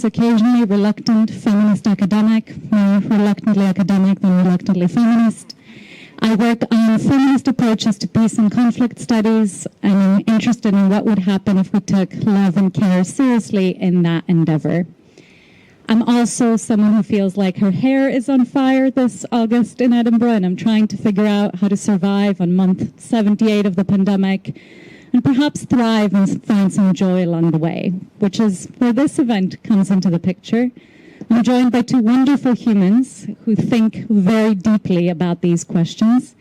sometimes, occasionally, reluctant feminist academic, more reluctantly academic than reluctantly feminist. I work on feminist approaches to peace and conflict studies, and I'm interested in what would happen if we took love and care seriously in that endeavor. I'm also someone who feels like her hair is on fire this August in Edinburgh, and I'm trying to figure out how to survive on month 78 of the pandemic, and perhaps thrive and find some joy along the way, which is where this event comes into the picture. I'm joined by two wonderful humans who think very deeply about these questions.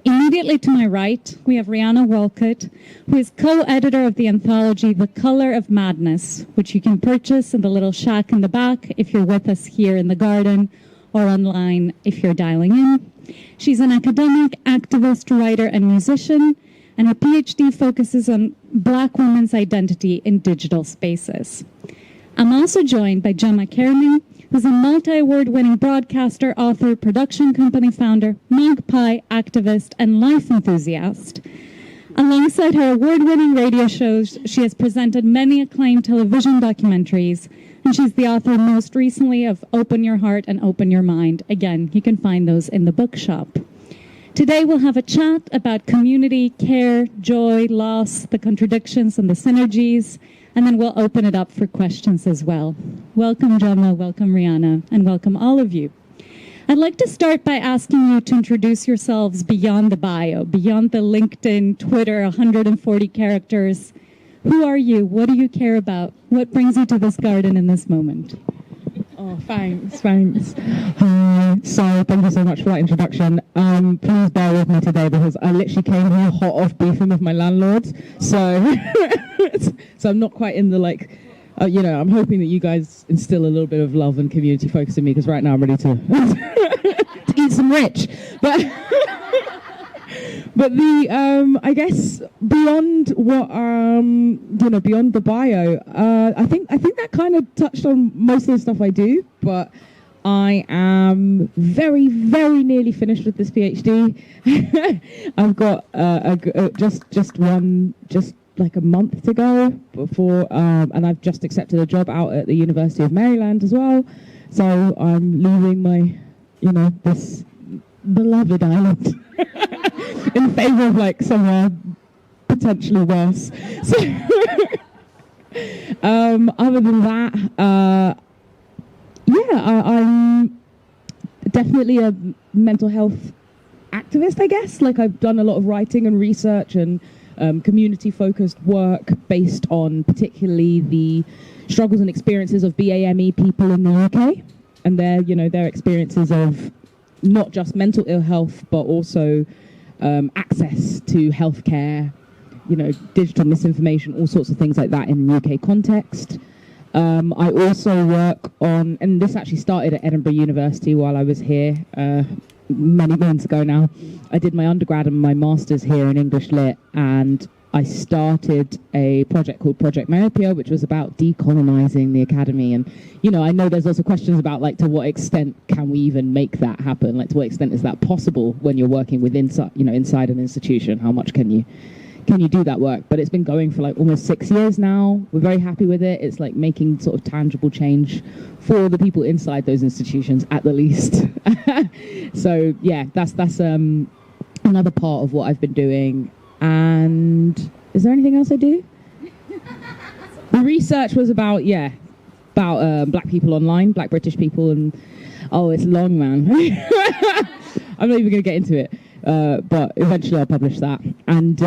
Immediately to my right, we have Rianna Walcott, who is co-editor of the anthology The Color of Madness, which you can purchase in the little shack in the back if you're with us here in the garden, or online if you're dialing in. She's an academic, activist, writer, and musician, and her PhD focuses on Black women's identity in digital spaces. I'm also joined by Gemma Cairney, who's a multi-award-winning broadcaster, author, production company founder, magpie activist, and life enthusiast. Alongside her award-winning radio shows, she has presented many acclaimed television documentaries, and she's the author most recently of Open Your Heart and Open Your Mind. Again, you can find those in the bookshop. Today we'll have a chat about community, care, joy, loss, the contradictions and the synergies, and then we'll open it up for questions as well. Welcome, Gemma, welcome, Rihanna, and welcome all of you. I'd like to start by asking you to introduce yourselves beyond the bio, beyond the LinkedIn, Twitter, 140 characters. Who are you? What do you care about? What brings you to this garden in this moment? Oh, thanks. Hi. So thank you so much for that introduction. Please bear with me today because I literally came here hot off beefing with my landlord. So, so I'm not quite in the I'm hoping that you guys instill a little bit of love and community focus in me because right now I'm ready to, to eat some rich. But the I guess beyond what beyond the bio, I think that kind of touched on most of the stuff I do. But I am very, very nearly finished with this PhD. I've got just like a month to go before, and I've just accepted a job out at the University of Maryland as well. So I'm leaving my, this beloved island. In favour of somewhere potentially worse. So, other than that, I'm definitely a mental health activist, I guess. I've done a lot of writing and research and community-focused work based on particularly the struggles and experiences of BAME people in the UK and their experiences of not just mental ill health, but also access to healthcare, digital misinformation, all sorts of things like that in the UK context. I also work on, and this actually started at Edinburgh University while I was here many months ago now. I did my undergrad and my master's here in English Lit, and I started a project called Project Myopia, which was about decolonizing the academy. And, I know there's also questions about, to what extent can we even make that happen? To what extent is that possible when you're working within, inside an institution? How much can you do that work? But it's been going for almost 6 years now. We're very happy with it. It's making sort of tangible change for the people inside those institutions at the least. So yeah, that's another part of what I've been doing. And is there anything else I do? The research was about Black people online, Black British people, and it's long, man. I'm not even going to get into it, but eventually I'll publish that. And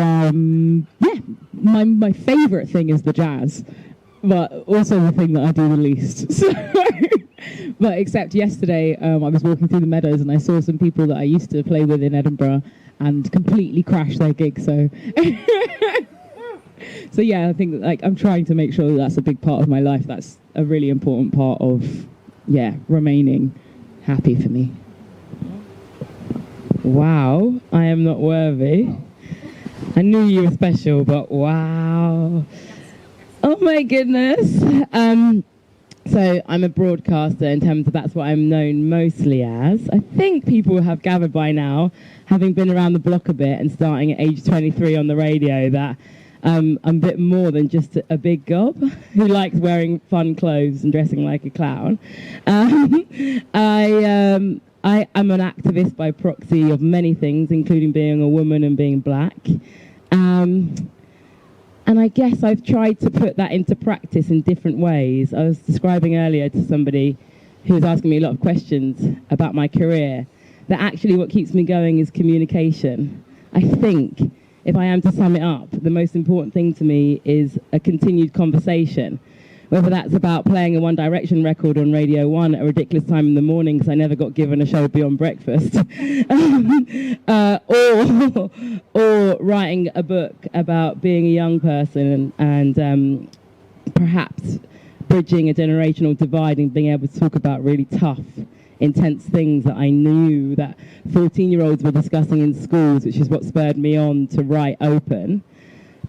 my favourite thing is the jazz, but also the thing that I do the least. So, but except yesterday, I was walking through the meadows and I saw some people that I used to play with in Edinburgh and completely crashed their gig. So, so yeah, I think I'm trying to make sure that's a big part of my life. That's a really important part of, remaining happy for me. Wow, I am not worthy. I knew you were special, but wow. Oh my goodness. So I'm a broadcaster in terms of that's what I'm known mostly as. I think people have gathered by now, having been around the block a bit and starting at age 23 on the radio, that I'm a bit more than just a big gob who likes wearing fun clothes and dressing like a clown. I am an activist by proxy of many things, including being a woman and being black. And I guess I've tried to put that into practice in different ways. I was describing earlier to somebody who was asking me a lot of questions about my career, that actually what keeps me going is communication. I think, if I am to sum it up, the most important thing to me is a continued conversation, whether that's about playing a One Direction record on Radio 1 at a ridiculous time in the morning because I never got given a show beyond breakfast, or writing a book about being a young person and perhaps bridging a generational divide and being able to talk about really tough, intense things that I knew that 14-year-olds were discussing in schools, which is what spurred me on to write Open,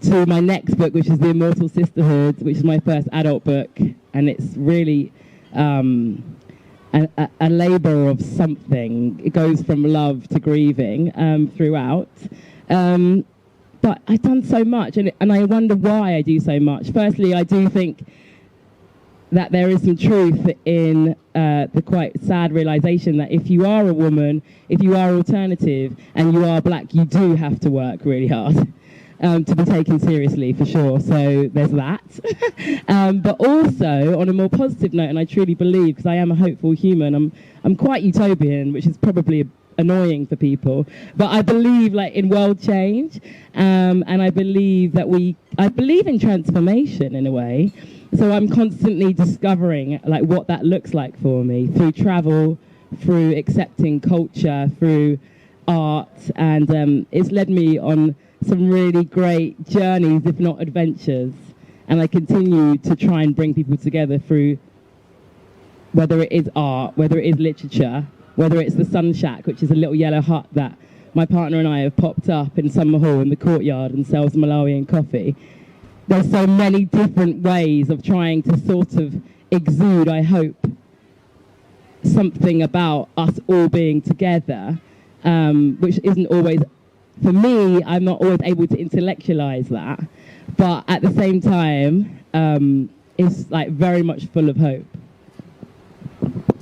to my next book, which is The Immortal Sisterhood, which is my first adult book, and it's really a labour of something. It goes from love to grieving throughout. But I've done so much, and I wonder why I do so much. Firstly, I do think that there is some truth in the quite sad realisation that if you are a woman, if you are alternative, and you are black, you do have to work really hard to be taken seriously, for sure. So there's that. But also, on a more positive note, and I truly believe, because I am a hopeful human, I'm quite utopian, which is probably annoying for people, but I believe in world change, and I believe in transformation in a way. So I'm constantly discovering what that looks like for me through travel, through accepting culture, through art, and it's led me on some really great journeys, if not adventures. And I continue to try and bring people together through, whether it is art, whether it is literature, whether it's the Sun Shack, which is a little yellow hut that my partner and I have popped up in Summer Hall in the courtyard and sells Malawian coffee. There's so many different ways of trying to sort of exude, I hope, something about us all being together, which isn't always, for me, I'm not always able to intellectualize that, but at the same time, it's very much full of hope.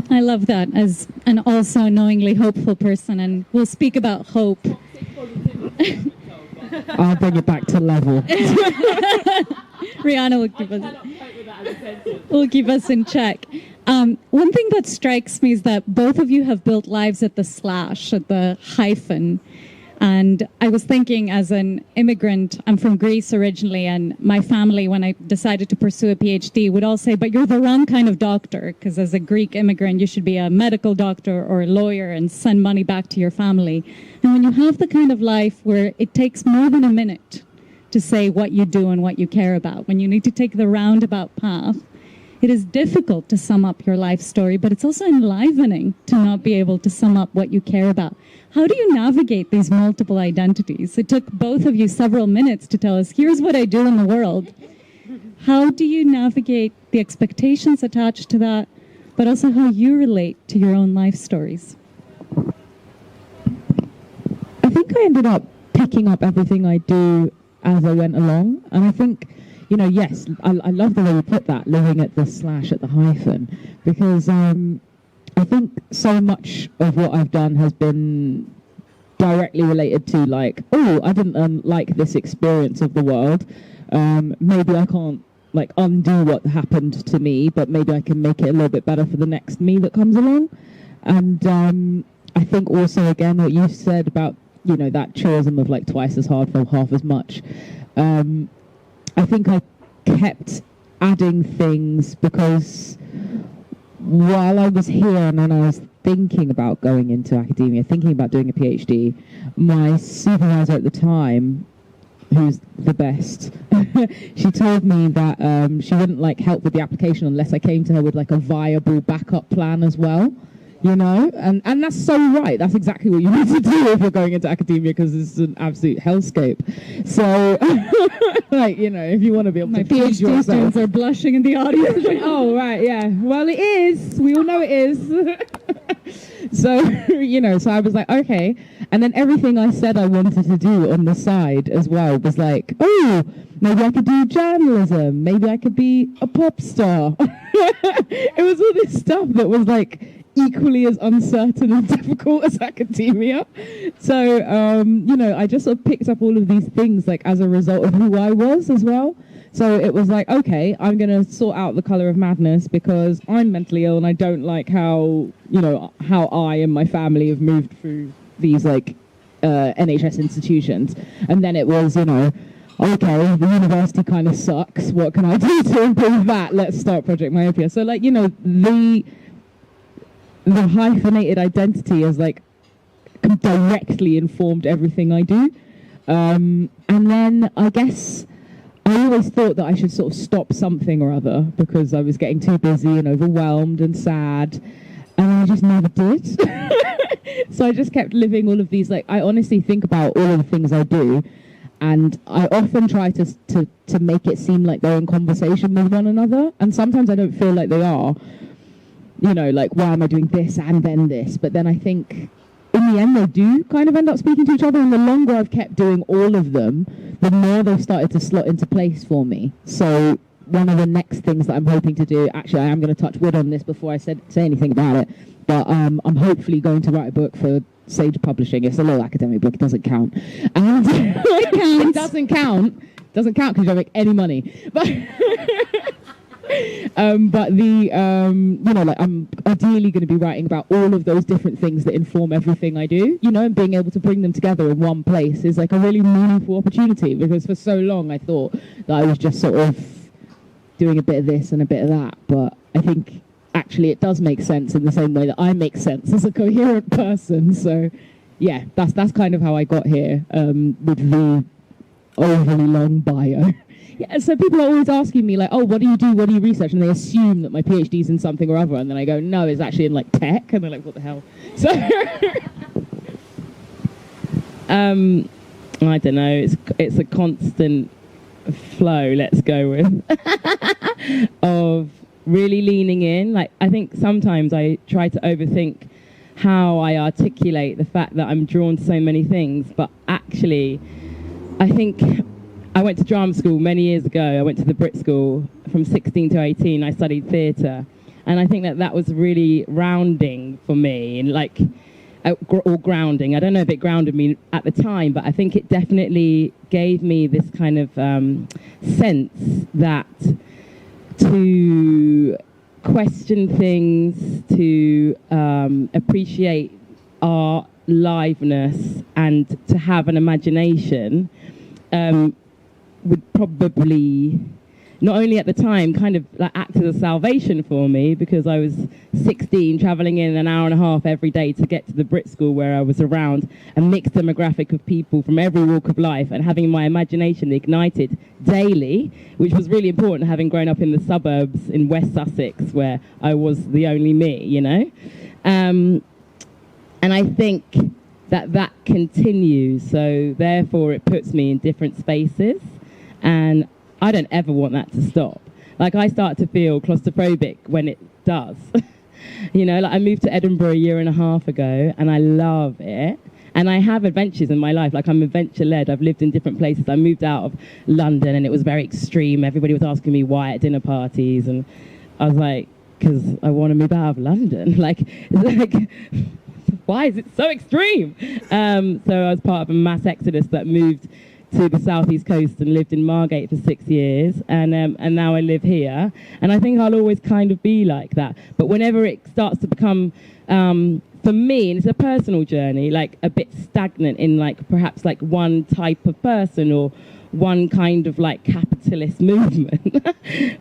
I love that, as an also knowingly hopeful person, and we'll speak about hope. I'll bring it back to level. Rihanna will keep us in check. One thing that strikes me is that both of you have built lives at the slash, at the hyphen. And I was thinking, as an immigrant, I'm from Greece originally, and my family, when I decided to pursue a PhD, would all say, but you're the wrong kind of doctor, because as a Greek immigrant, you should be a medical doctor or a lawyer and send money back to your family. And when you have the kind of life where it takes more than a minute to say what you do and what you care about, when you need to take the roundabout path, it is difficult to sum up your life story, but it's also enlivening to not be able to sum up what you care about. How do you navigate these multiple identities? It took both of you several minutes to tell us, here's what I do in the world. How do you navigate the expectations attached to that, but also how you relate to your own life stories? I think I ended up picking up everything I do as I went along. And I think, yes, I love the way you put that, living at the slash, at the hyphen, because I think so much of what I've done has been directly related to I didn't like this experience of the world. Maybe I can't undo what happened to me, but maybe I can make it a little bit better for the next me that comes along. And I think also, again, what you said about, that truism of twice as hard for half as much. I think I kept adding things because while I was here and then I was thinking about going into academia, thinking about doing a PhD, my supervisor at the time, who's the best, she told me that she wouldn't help with the application unless I came to her with a viable backup plan as well. And that's so right. That's exactly what you need to do if you're going into academia, because it's an absolute hellscape. So, if you want to be able to feed yourself. My PhD students are blushing in the audience. Oh, right, yeah. Well, it is. We all know it is. So, so I was okay. And then everything I said I wanted to do on the side as well was like, oh, maybe I could do journalism. Maybe I could be a pop star. It was all this stuff that was like equally as uncertain and difficult as academia. So, I just sort of picked up all of these things like as a result of who I was as well. So it was like, okay, I'm going to sort out the colour of madness because I'm mentally ill and I don't like how I and my family have moved through these like NHS institutions. And then it was, okay, the university kind of sucks. What can I do to improve that? Let's start Project Myopia. So like, the hyphenated identity has like directly informed everything I do. And then I guess I always thought that I should sort of stop something or other because I was getting too busy and overwhelmed and sad, and I just never did. So I just kept living all of these, like, I honestly think about all of the things I do, and I often try to make it seem like they're in conversation with one another, and sometimes I don't feel like they are. Like, why am I doing this and then this? But then I think in the end they do kind of end up speaking to each other, and the longer I've kept doing all of them, the more they've started to slot into place for me. So one of the next things that I'm hoping to do, actually I am going to touch wood on this before I say anything about it, but I'm hopefully going to write a book for Sage Publishing. It's a little academic book, it doesn't count. And it doesn't count because you don't make any money. But I'm ideally going to be writing about all of those different things that inform everything I do, and being able to bring them together in one place is like a really meaningful opportunity, because for so long I thought that I was just sort of doing a bit of this and a bit of that, but I think actually it does make sense in the same way that I make sense as a coherent person. So yeah, that's kind of how I got here, with the overly long bio. Yeah, so people are always asking me, like, oh, what do you do? What do you research? And they assume that my PhD's in something or other. And then I go, no, it's actually in, like, tech. And they're like, what the hell? So, I don't know. It's a constant flow, let's go with, of really leaning in. Like, I think sometimes I try to overthink how I articulate the fact that I'm drawn to so many things. But actually, I think I went to drama school many years ago. I went to the Brit School from 16 to 18. I studied theatre. And I think that was really rounding for me, and like, or grounding. I don't know if it grounded me at the time, but I think it definitely gave me this kind of sense that to question things, to appreciate art, liveness, and to have an imagination would probably, not only at the time, kind of like act as a salvation for me, because I was 16, travelling in an hour and a half every day to get to the Brit School, where I was around a mixed demographic of people from every walk of life, and having my imagination ignited daily, which was really important, having grown up in the suburbs in West Sussex, where I was the only me, And I think that continues, so therefore it puts me in different spaces, and I don't ever want that to stop. Like, I start to feel claustrophobic when it does. Like, I moved to Edinburgh a year and a half ago, and I love it. And I have adventures in my life. Like, I'm adventure-led. I've lived in different places. I moved out of London, and it was very extreme. Everybody was asking me why at dinner parties, and I was like, because I want to move out of London. Why is it so extreme? So I was part of a mass exodus that moved to the southeast coast and lived in Margate for 6 years, and now I live here, and I think I'll always kind of be like that. But whenever it starts to become, for me, and it's a personal journey, like a bit stagnant in like perhaps like one type of person or one kind of like capitalist movement,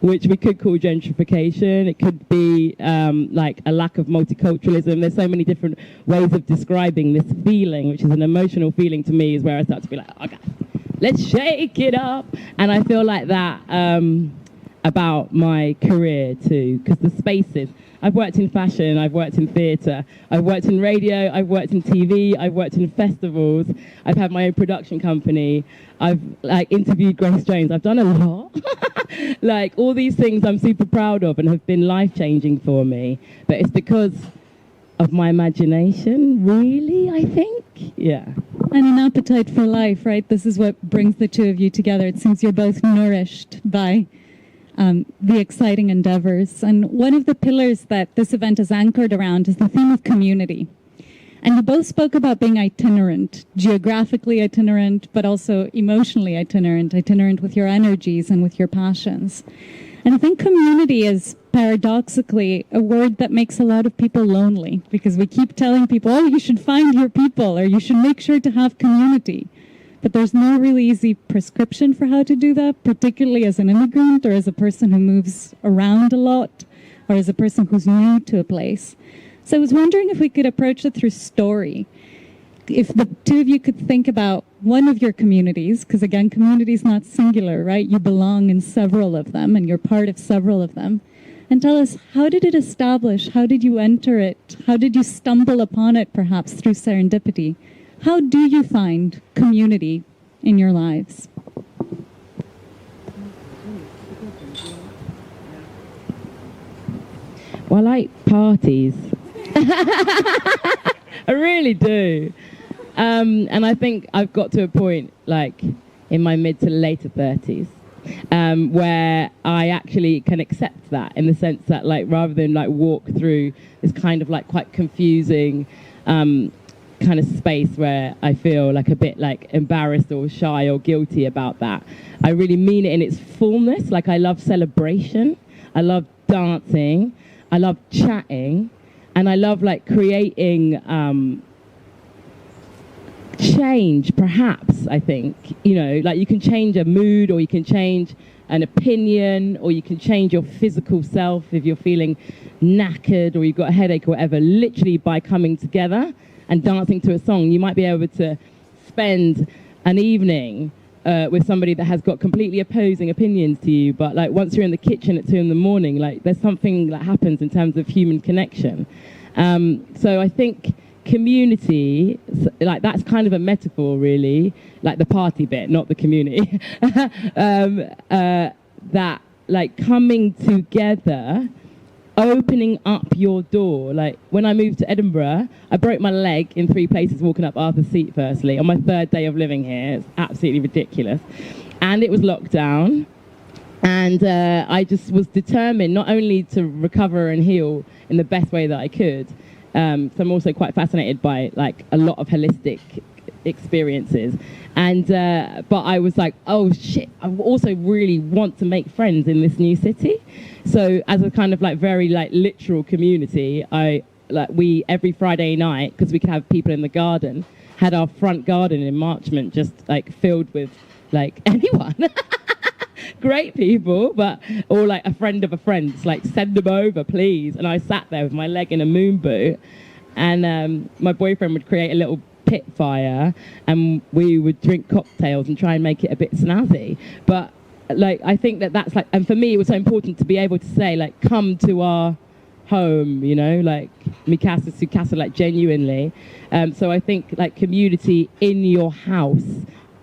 which we could call gentrification. It could be like a lack of multiculturalism. There's so many different ways of describing this feeling, which is an emotional feeling to me, is where I start to be like, okay, let's shake it up. And I feel like that about my career too, because the spaces, I've worked in fashion, I've worked in theatre, I've worked in radio, I've worked in TV, I've worked in festivals, I've had my own production company, I've like interviewed Grace Jones, I've done a lot. Like, all these things I'm super proud of and have been life-changing for me, but it's because of my imagination, really, I think. Yeah. And an appetite for life, right? This is what brings the two of you together. It seems you're both nourished by the exciting endeavors. And one of the pillars that this event is anchored around is the theme of community. And you both spoke about being itinerant, geographically itinerant, but also emotionally itinerant, itinerant with your energies and with your passions. And I think community is paradoxically a word that makes a lot of people lonely, because we keep telling people, oh, you should find your people, or you should make sure to have community. But there's no really easy prescription for how to do that, particularly as an immigrant or as a person who moves around a lot, or as a person who's new to a place. So I was wondering if we could approach it through story. If the two of you could think about one of your communities, because again, community is not singular, right? You belong in several of them and you're part of several of them. And tell us, how did it establish? How did you enter it? How did you stumble upon it, perhaps through serendipity? How do you find community in your lives? Well, I like parties. I really do. And I think I've got to a point, like, in my mid to later 30s, where I actually can accept that, in the sense that, like, rather than, like, walk through this kind of, like, quite confusing kind of space where I feel, like, a bit, like, embarrassed or shy or guilty about that, I really mean it in its fullness. Like, I love celebration. I love dancing. I love chatting. And I love, like, creating change, perhaps, I think. You know, like, you can change a mood, or you can change an opinion, or you can change your physical self if you're feeling knackered or you've got a headache or whatever, literally by coming together and dancing to a song. You might be able to spend an evening with somebody that has got completely opposing opinions to you, but, like, once you're in the kitchen at 2 a.m, like, there's something that happens in terms of human connection. So I think community, like, that's kind of a metaphor, really, like the party bit, not the community. That, like, coming together, opening up your door. Like, when I moved to Edinburgh, I broke my leg in 3 places walking up Arthur's Seat, firstly, on my 3rd day of living here. It's absolutely ridiculous. And it was lockdown. And I just was determined not only to recover and heal in the best way that I could, so I'm also quite fascinated by, like, a lot of holistic experiences. And but I was like, oh shit, I also really want to make friends in this new city. So as a kind of, like, very, like, literal community, we every Friday night, because we could have people in the garden, had our front garden in Marchmont just, like, filled with, like, anyone. Great people, but, or, like, a friend of a friend. It's like, send them over, please. And I sat there with my leg in a moon boot, and my boyfriend would create a little pit fire, and we would drink cocktails and try and make it a bit snazzy. But, like, I think that's, like, and for me it was so important to be able to say, like, come to our home, you know, like, Mikasa Sukasa, like, genuinely. So I think, like, community in your house,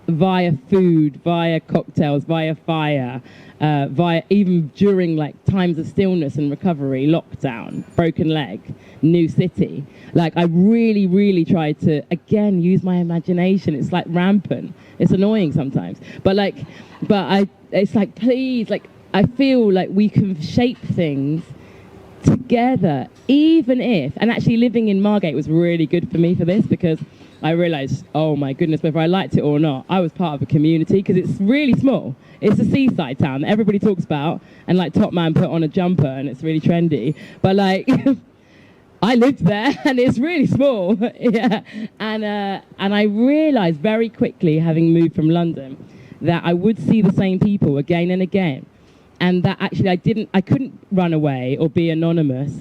via food, via cocktails, via fire, via even during, like, times of stillness and recovery, lockdown, broken leg, new city. Like, I really, really tried to, again, use my imagination. It's, like, rampant. It's annoying sometimes. But it's like, please, like, I feel like we can shape things together, even if, and actually living in Margate was really good for me for this, because I realised, oh my goodness, whether I liked it or not, I was part of a community, because it's really small. It's a seaside town that everybody talks about, and, like, Top Man put on a jumper and it's really trendy. But, like, I lived there and it's really small. Yeah. And I realised very quickly, having moved from London, that I would see the same people again and again. And that actually I couldn't run away or be anonymous.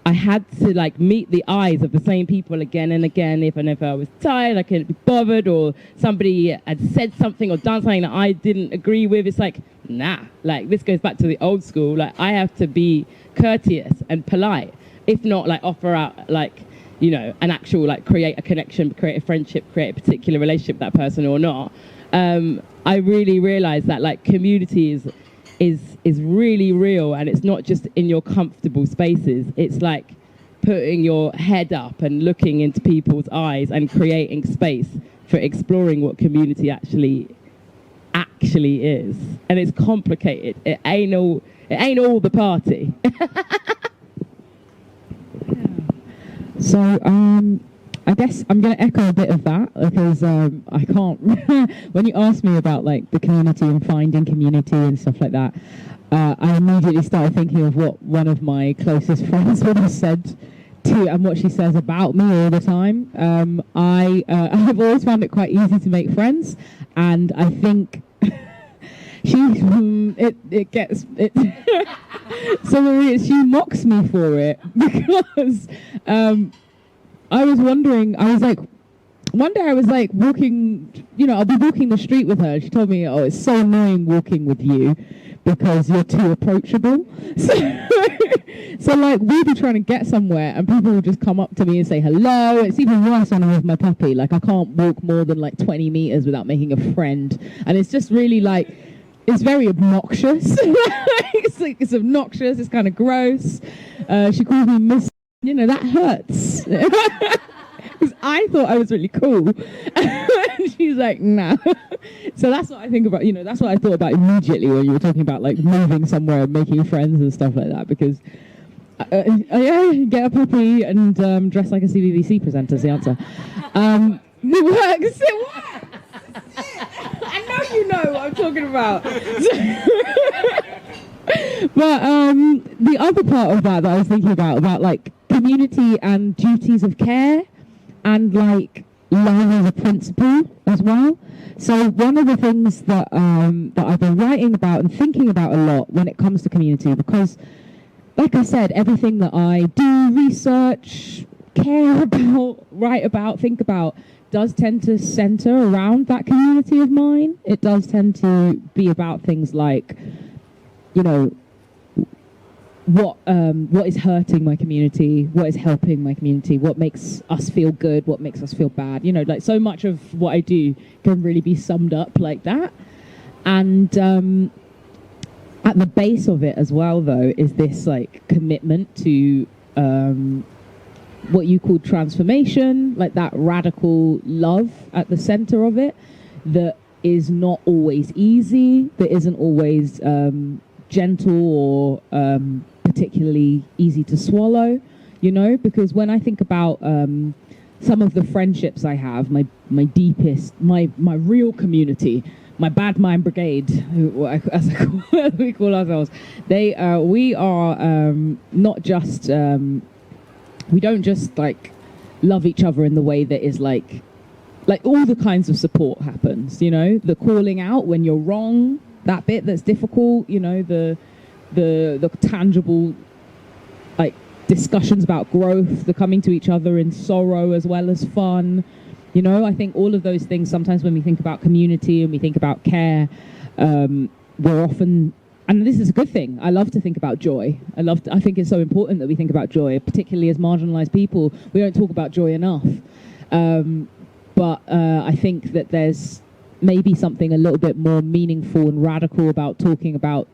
I had to, like, meet the eyes of the same people again and again. Even if I was tired, I couldn't be bothered, or somebody had said something or done something that I didn't agree with. It's like, nah, like, this goes back to the old school. Like, I have to be courteous and polite, if not, like, offer out, like, you know, an actual, like, create a connection, create a friendship, create a particular relationship with that person or not. I really realized that, like, community is really real, and it's not just in your comfortable spaces. It's, like, putting your head up and looking into people's eyes and creating space for exploring what community actually is. And it's complicated. It ain't all the party. So I guess I'm going to echo a bit of that, because I can't when you asked me about like the community and finding community and stuff like that, I immediately started thinking of what one of my closest friends would have said to, and what she says about me all the time. I've always found it quite easy to make friends, and I think it gets it. So she mocks me for it, because I was wondering. One day I was like walking. I'll be walking the street with her. She told me, "Oh, it's so annoying walking with you, because you're too approachable." So like we'd be trying to get somewhere and people would just come up to me and say hello. It's even worse when I'm with my puppy. Like I can't walk more than like 20 meters without making a friend. And it's just really like, it's very obnoxious. It's obnoxious. It's kind of gross. She calls me Miss, that hurts. Because I thought I was really cool. And she's like, nah. So that's what I think about, that's what I thought about immediately when you were talking about like moving somewhere and making friends and stuff like that. Because, get a puppy and dress like a CBBC presenter is the answer. It works. It works. I know you know what I'm talking about. But the other part of that I was thinking about like community and duties of care, and like love as a principle as well. So one of the things that I've been writing about and thinking about a lot when it comes to community, because like I said, everything that I do, research, care about, write about, think about, does tend to center around that community of mine. It does tend to be about things like, what is hurting my community, what is helping my community, what makes us feel good, what makes us feel bad. Like so much of what I do can really be summed up like that. And at the base of it as well, though, is this like commitment to what you call transformation, like that radical love at the center of it, that is not always easy, that isn't always gentle or particularly easy to swallow, because when I think about some of the friendships I have, my deepest, my real community, my bad mind brigade, as we call ourselves, we are not just, we don't just like love each other in the way that is like all the kinds of support happens, the calling out when you're wrong, that bit that's difficult, the tangible like discussions about growth, the coming to each other in sorrow as well as fun. I think all of those things, sometimes when we think about community and we think about care, we're often, and this is a good thing, I love to think about joy. I think it's so important that we think about joy, particularly as marginalized people. We don't talk about joy enough. But I think that there's maybe something a little bit more meaningful and radical about talking about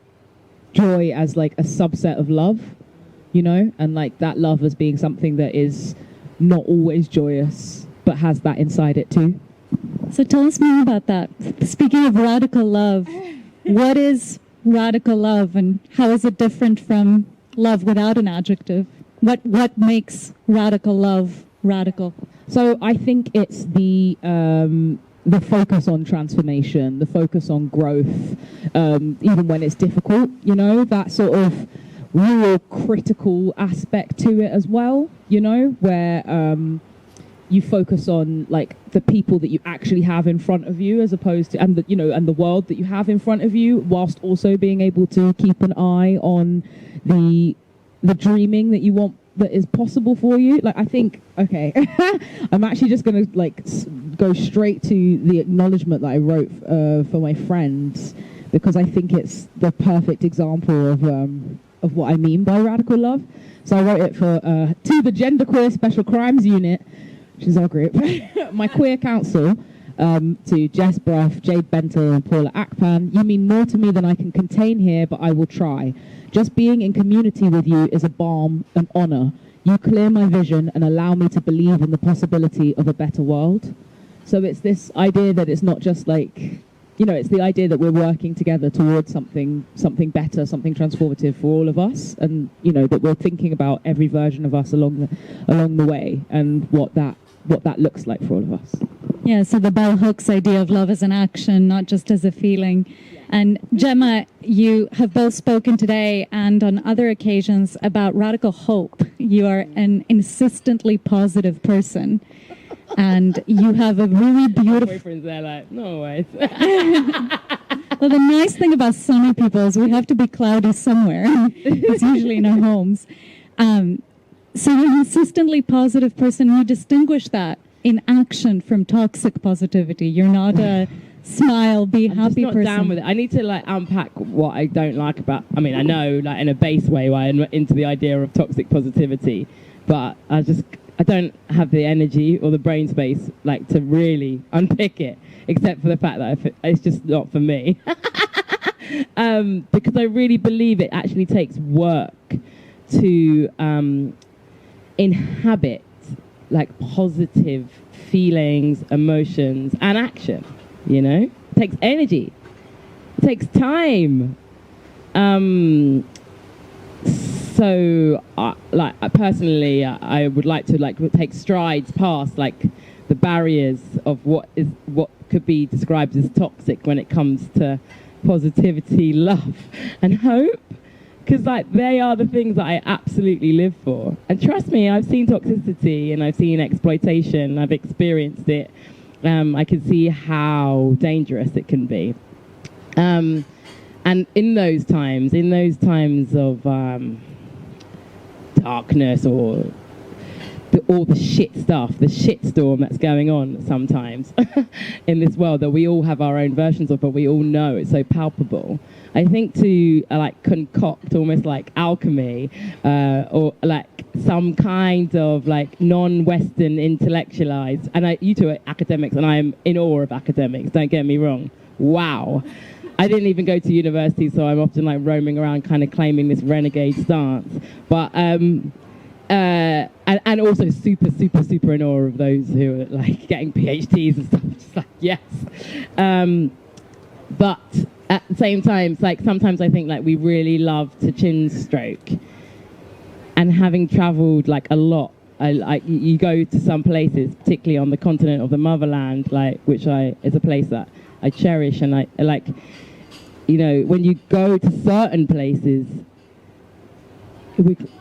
joy as like a subset of love, and like that love as being something that is not always joyous, but has that inside it too. So tell us more about that. Speaking of radical love, what is radical love and how is it different from love without an adjective? What makes radical love radical? So I think it's the focus on transformation, the focus on growth, even when it's difficult, that sort of real critical aspect to it as well, where you focus on like the people that you actually have in front of you, as opposed to, and the world that you have in front of you, whilst also being able to keep an eye on the dreaming that you want, that is possible for you. Like I think, okay, I'm actually just gonna like go straight to the acknowledgement that I wrote for my friends, because I think it's the perfect example of what I mean by radical love. So I wrote it for to the Genderqueer Special Crimes Unit, which is our group, my queer council. to Jess Bruff, Jade Bentel, and Paula Akpan. You mean more to me than I can contain here, but I will try. Just being in community with you is a balm, an honor. You clear my vision and allow me to believe in the possibility of a better world. So it's this idea that it's not just like, it's the idea that we're working together towards something better, something transformative for all of us, and that we're thinking about every version of us along the way, and what that looks like for all of us. Yeah, so the bell hooks idea of love as an action, not just as a feeling. And Gemma, you have both spoken today and on other occasions about radical hope. You are an insistently positive person, and you have a really beautiful... My boyfriend's there like, no way. Well, the nice thing about sunny people is we have to be cloudy somewhere. It's usually in our homes. So you're an insistently positive person. You distinguish that in action from toxic positivity. You're not a smile, be happy person. I'm just not down with it. I need to unpack what I don't like about. I mean, I know in a base way why I'm into the idea of toxic positivity, but I don't have the energy or the brain space to really unpick it, except for the fact that it's just not for me. Because I really believe it actually takes work to inhabit positive feelings, emotions, and action. It takes energy. It takes time. So, personally, I would like to take strides past the barriers of what could be described as toxic when it comes to positivity, love, and hope. Because they are the things that I absolutely live for. And trust me, I've seen toxicity and I've seen exploitation. I've experienced it. I can see how dangerous it can be. And in those times of darkness or all the shit stuff, the shitstorm that's going on sometimes in this world that we all have our own versions of, but we all know it's so palpable. I think to concoct almost alchemy or some kind of non-Western intellectualized, and you two are academics and I am in awe of academics, don't get me wrong. Wow. I didn't even go to university, so I'm often roaming around kind of claiming this renegade stance. But and also super, super, super in awe of those who are getting PhDs and stuff. Just yes. But at the same time, it's sometimes I think we really love to chin stroke. And having travelled a lot, you go to some places, particularly on the continent of the motherland, which is a place that I cherish, and I when you go to certain places,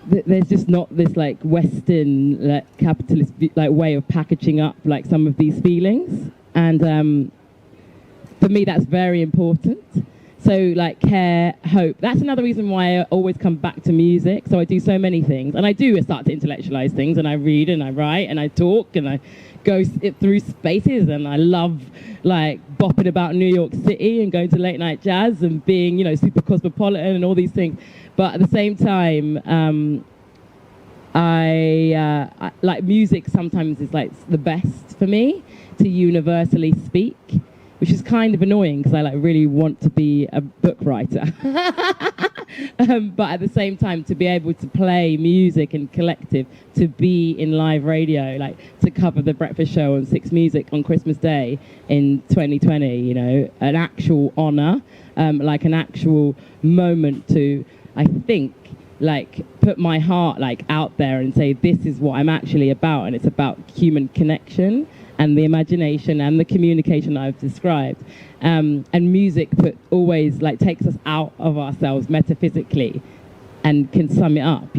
there's just not this Western capitalist way of packaging up some of these feelings, and for me that's very important. So care, hope. That's another reason why I always come back to music. So I do so many things, and I do start to intellectualize things, and I read and I write and I talk and I go through spaces, and I love bopping about New York City and going to late night jazz and being super cosmopolitan and all these things. But at the same time, I music sometimes is the best for me to universally speak, which is kind of annoying because I really want to be a book writer. But at the same time, to be able to play music and collective, to be in live radio, to cover the breakfast show on Six Music on Christmas Day in 2020, an actual honor, an actual moment to, I think, put my heart out there and say, this is what I'm actually about, and it's about human connection and the imagination and the communication I've described. And music always takes us out of ourselves metaphysically and can sum it up,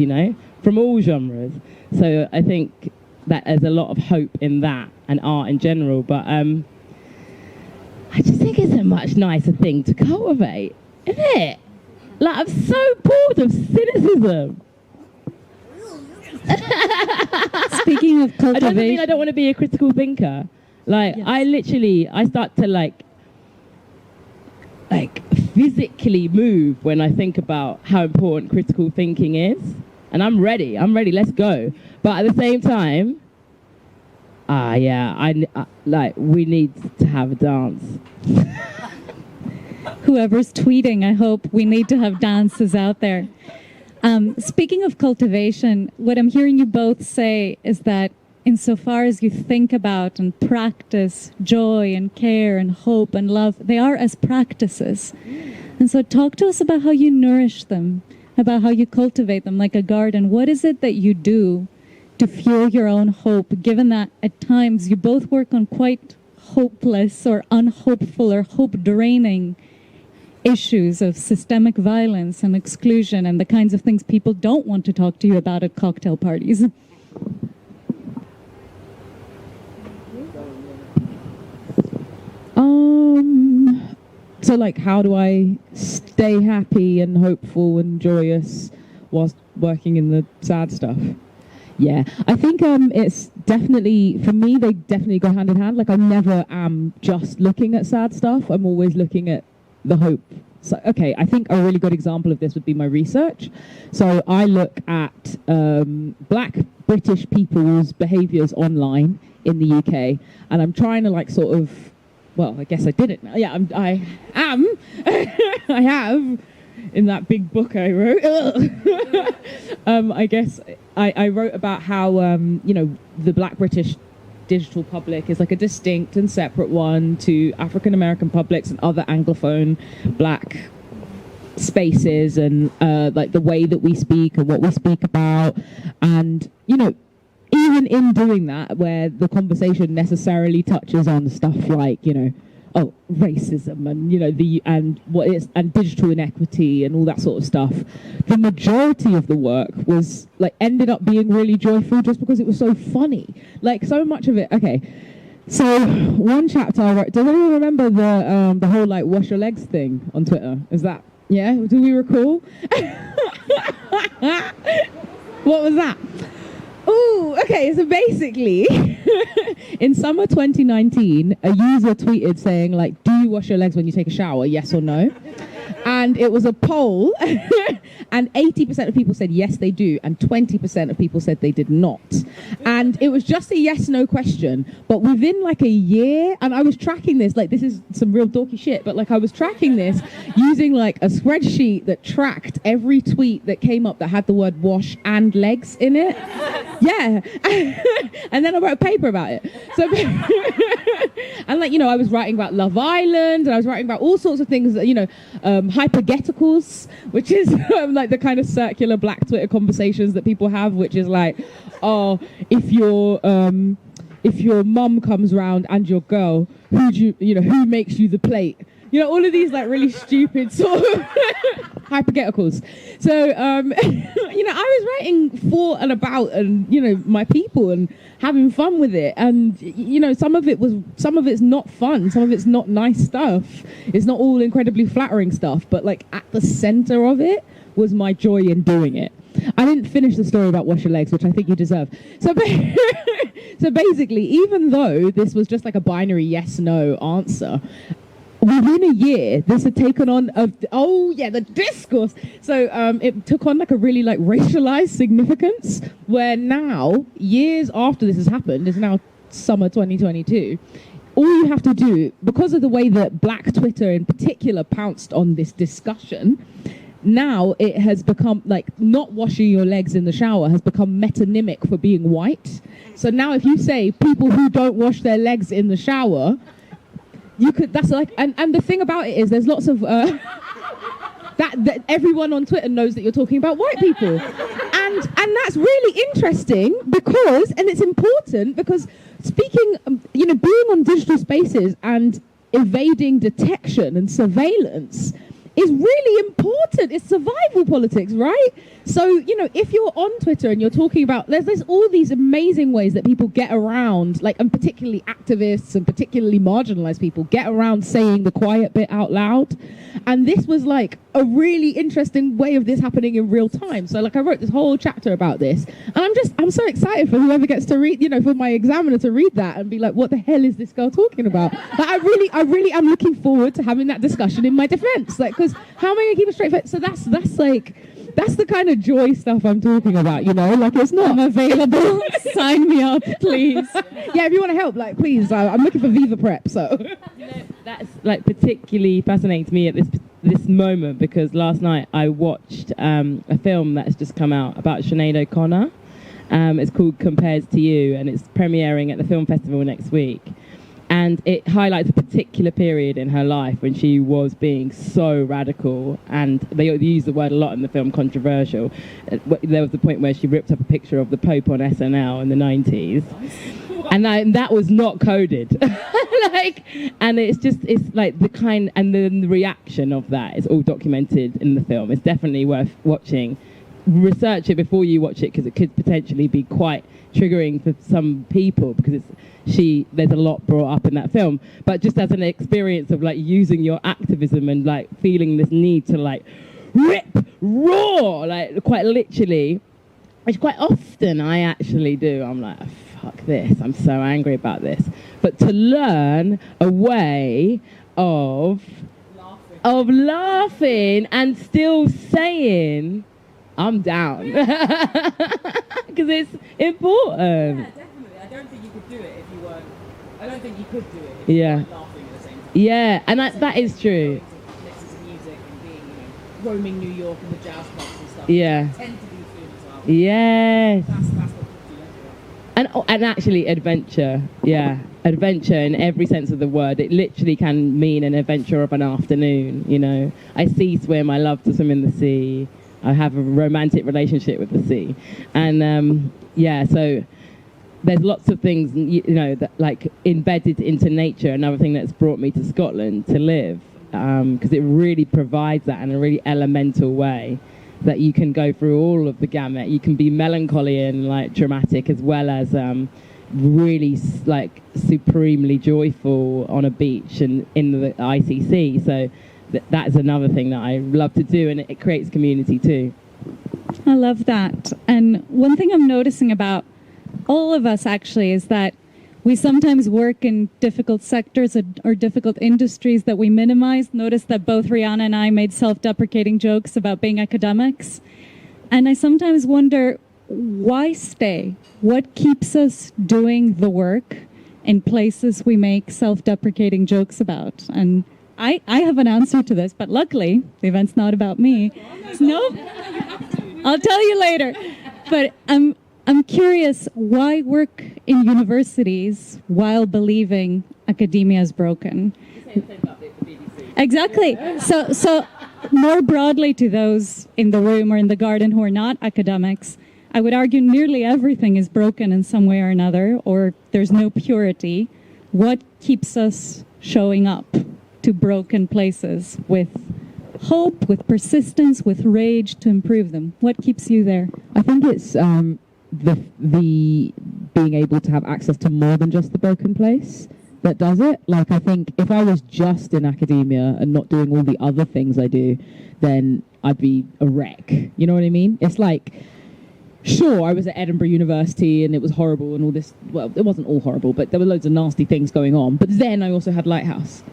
from all genres. So I think that there's a lot of hope in that and art in general, but I just think it's a much nicer thing to cultivate, isn't it? I'm so bored of cynicism. Speaking of cultivation, I don't mean I don't want to be a critical thinker. Yes. I start to physically move when I think about how important critical thinking is, and I'm ready. Let's go. But at the same time, we need to have a dance. Whoever's tweeting, I hope we need to have dances out there. Speaking of cultivation, what I'm hearing you both say is that insofar as you think about and practice joy and care and hope and love, they are as practices. And so talk to us about how you nourish them, about how you cultivate them like a garden. What is it that you do to fuel your own hope, given that at times you both work on quite hopeless or unhopeful or hope-draining issues of systemic violence and exclusion and the kinds of things people don't want to talk to you about at cocktail parties? So like, how do I stay happy and hopeful and joyous whilst working in the sad stuff? Yeah, I think it's definitely, for me, they definitely go hand in hand. Like, I never am just looking at sad stuff. I'm always looking at the hope. So, okay, I think a really good example of this would be my research. So I look at Black British people's behaviours online in the UK, and I'm trying to like sort of, well, I guess I did it now. Yeah, I have, in that big book I wrote. I guess I wrote about how, the Black British digital public is like a distinct and separate one to African American publics and other Anglophone Black spaces, and like the way that we speak and what we speak about. And, even in doing that, where the conversation necessarily touches on stuff like, racism and and digital inequity and all that sort of stuff, the majority of the work was like ended up being really joyful just because it was so funny. Like, so much of it. Okay, so one chapter I wrote. Does anyone remember the whole like wash your legs thing on Twitter? Is that, yeah? Do we recall? What was that? Oh, okay, so basically, in summer 2019, a user tweeted saying, like, do you wash your legs when you take a shower, yes or no? And it was a poll, and 80% of people said yes, they do, and 20% of people said they did not. And it was just a yes-no question, but within like a year, and I was tracking this, like, this is some real dorky shit, but like I was tracking this using like a spreadsheet that tracked every tweet that came up that had the word wash and legs in it. Yeah. And then I wrote a paper about it. So, and like, I was writing about Love Island, and I was writing about all sorts of things that, hypergeticals, which is like the kind of circular Black Twitter conversations that people have, which is like, oh, if your mum comes round and your girl, who makes you the plate? All of these like really stupid sort of hypergeticals. So, I was writing for and about and, my people and having fun with it. And, some of it's not fun. Some of it's not nice stuff. It's not all incredibly flattering stuff. But like at the center of it was my joy in doing it. I didn't finish the story about wash your legs, which I think you deserve. So, so basically, even though this was just like a binary yes-no answer, within a year, this had taken on the discourse. So it took on like a really like racialized significance, where now, years after this has happened, it's now summer 2022, all you have to do, because of the way that Black Twitter in particular pounced on this discussion, now it has become like not washing your legs in the shower has become metonymic for being white. So now if you say people who don't wash their legs in the shower, that's like, and the thing about it is there's lots of, that everyone on Twitter knows that you're talking about white people. And that's really interesting because, and it's important because speaking, being on digital spaces and evading detection and surveillance is really important. It's survival politics, right? So, if you're on Twitter and you're talking about, there's all these amazing ways that people get around, like, and particularly activists and particularly marginalized people get around saying the quiet bit out loud. And this was like a really interesting way of this happening in real time. So like I wrote this whole chapter about this, and I'm so excited for whoever gets to read, for my examiner to read that and be like, what the hell is this girl talking about? Like, I really am looking forward to having that discussion in my defense. Like, because how am I going to keep a straight face? So that's the kind of joy stuff I'm talking about, like it's not. I'm available. sign me up, please. Yeah, if you want to help, like, please, I'm looking for Viva Prep, so. That's like particularly fascinating to me at this moment, because last night I watched a film that's just come out about Sinead O'Connor. It's called Compares to You, and it's premiering at the film festival next week. And it highlights a particular period in her life when she was being so radical, and they use the word a lot in the film, controversial. There was the point where she ripped up a picture of the Pope on SNL in the 90s. And that was not coded. And it's like the kind, and then the reaction of that is all documented in the film. It's definitely worth watching. Research it before you watch it, because it could potentially be quite triggering for some people, because there's a lot brought up in that film. But just as an experience of like using your activism and like feeling this need to like rip, roar, like quite literally, which quite often I actually do. I'm like, fuck this, I'm so angry about this. But to learn a way of laughing and still saying, I'm down. Because it's important. Yeah, definitely. I don't think you could do it if you weren't. I don't think you could do it if Yeah. you weren't laughing at the same time. Yeah, and that is true. Listening to music and being, roaming New York and the jazz clubs and stuff. Yeah. You tend to do soon as well. Yes. That's what you do. And actually adventure. Yeah. Adventure in every sense of the word. It literally can mean an adventure of an afternoon, I sea swim, I love to swim in the sea. I have a romantic relationship with the sea. And so there's lots of things, that like embedded into nature. Another thing that's brought me to Scotland to live, because it really provides that in a really elemental way, that you can go through all of the gamut. You can be melancholy and like dramatic, as well as really like supremely joyful on a beach and in the ICC. So that's another thing that I love to do, and it creates community too. I love that. And one thing I'm noticing about all of us actually is that we sometimes work in difficult sectors or difficult industries that we minimize. Notice that both Rihanna and I made self-deprecating jokes about being academics. And I sometimes wonder, why stay? What keeps us doing the work in places we make self-deprecating jokes about? And I have an answer to this, but luckily, the event's not about me. No, I'll tell you later. But I'm curious, why work in universities while believing academia is broken? Exactly. So more broadly to those in the room or in the garden who are not academics, I would argue nearly everything is broken in some way or another, or there's no purity. What keeps us showing up to broken places with hope, with persistence, with rage to improve them? What keeps you there? I think it's the being able to have access to more than just the broken place that does it. Like, I think if I was just in academia and not doing all the other things I do, then I'd be a wreck. You know what I mean? It's like, sure, I was at Edinburgh University and it was horrible and all this. Well, it wasn't all horrible, but there were loads of nasty things going on. But then I also had Lighthouse,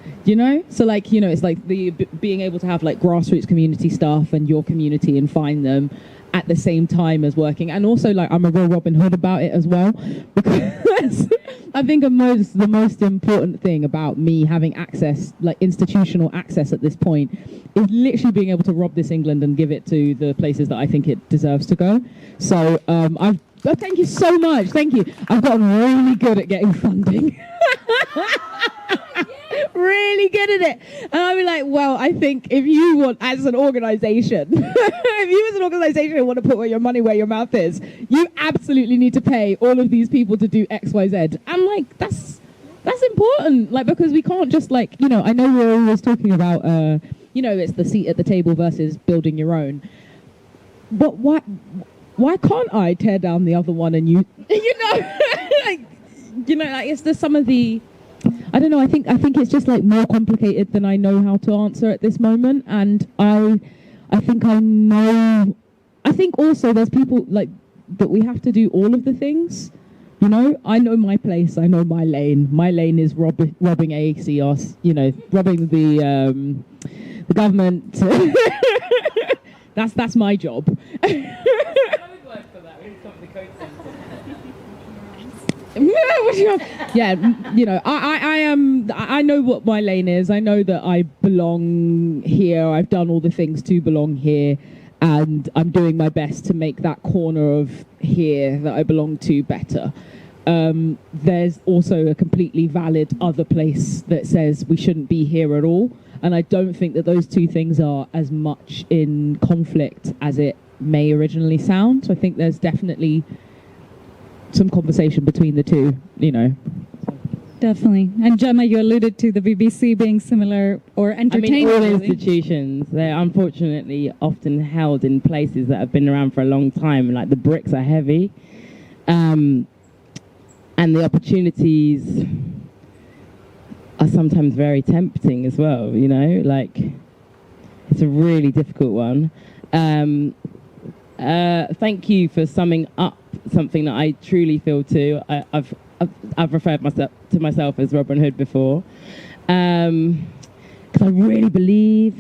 So like, it's like the being able to have like grassroots community stuff and your community and find them at the same time as working. And also, like, I'm a real Robin Hood about it as well, because I think the most important thing about me having access, like institutional access at this point, is literally being able to rob this England and give it to the places that I think it deserves to go. So thank you so much. Thank you. I've gotten really good at getting funding. Really good at it. And I'll be like, well, I think if you want, as an organization, want to put your money where your mouth is, you absolutely need to pay all of these people to do X, Y, Z. I'm like, that's important. Like, because we can't just like, I know we're always talking about, it's the seat at the table versus building your own. But why can't I tear down the other one and you, like, it's just some of the, I don't know, I think it's just like more complicated than I know how to answer at this moment. And I think also there's people like that we have to do all of the things. I know my place, I know my lane. My lane is robbing ACR, robbing the government. That's my job. Yeah, you know, I know what my lane is. I know that I belong here. I've done all the things to belong here, and I'm doing my best to make that corner of here that I belong to better. There's also a completely valid other place that says we shouldn't be here at all, and I don't think that those two things are as much in conflict as it may originally sound. So I think there's definitely some conversation between the two, you know. Definitely. And Gemma, you alluded to the BBC being similar or entertaining. I mean, all really. institutions, they're unfortunately often held in places that have been around for a long time. Like the bricks are heavy, and the opportunities are sometimes very tempting as well, you know. Like, it's a really difficult one. Thank you for summing up something that I truly feel too. I've referred to myself as Robin Hood before, because I really believe